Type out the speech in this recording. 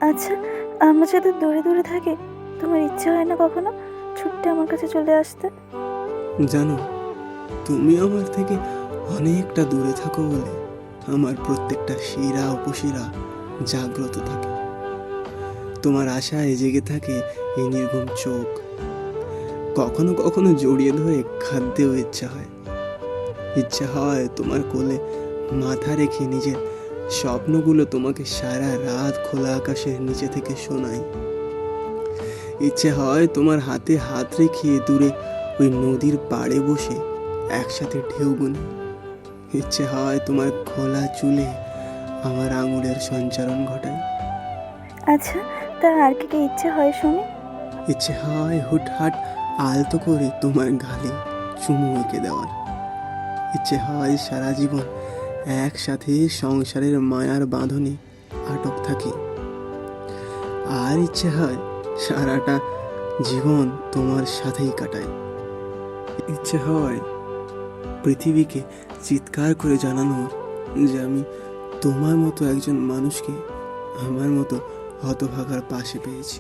আচ্ছা, আমরা যাদের দূরে দূরে থাকি, তোমার ইচ্ছে হয় না কখনো ছুট্টে আমার কাছে চলে আসতে? জানো, তুমি আমার থেকে অনেকটা দূরে থাকো বলে আমার প্রত্যেকটা শিরা উপশিরা জাগ্রত থাকে। তোমার আশায় জেগে থাকে এই নির্ঘুম চোখ। কখনো কখনো জড়িয়ে ধরে খাদ্যেও ইচ্ছা হয় তোমার কোলে মাথা রেখে নিজের স্বপ্নগুলো তোমাকে সারা রাত খোলা আকাশের নিচে থেকে শোনাই। ইচ্ছে হয় তোমার হাতে হাত রেখে দূরে ওই নদীর পাড়ে বসে একসাথে ঢেউ গুনি। ইচ্ছে হয় তোমার খোলা চুলে আমার আঙুলের সঞ্চারণ ঘটায়। আচ্ছা, তা আর কি কি ইচ্ছে হয় শুনি? ইচ্ছে হয় হুটহাট আলতো করে তোমার গালে চুমু এঁকে দেওয়ার। ইচ্ছে হয় সারা জীবন একসাথে সংসারের মায়ার বাঁধনে আটক থাকি। আর ইচ্ছে হয় সারাটা জীবন তোমার সাথেই কাটাই। ইচ্ছে হয় পৃথিবীকে চিৎকার করে জানানোর যে আমি তোমার মতো একজন মানুষকে আমার মতো হতভাগার পাশে পেয়েছি।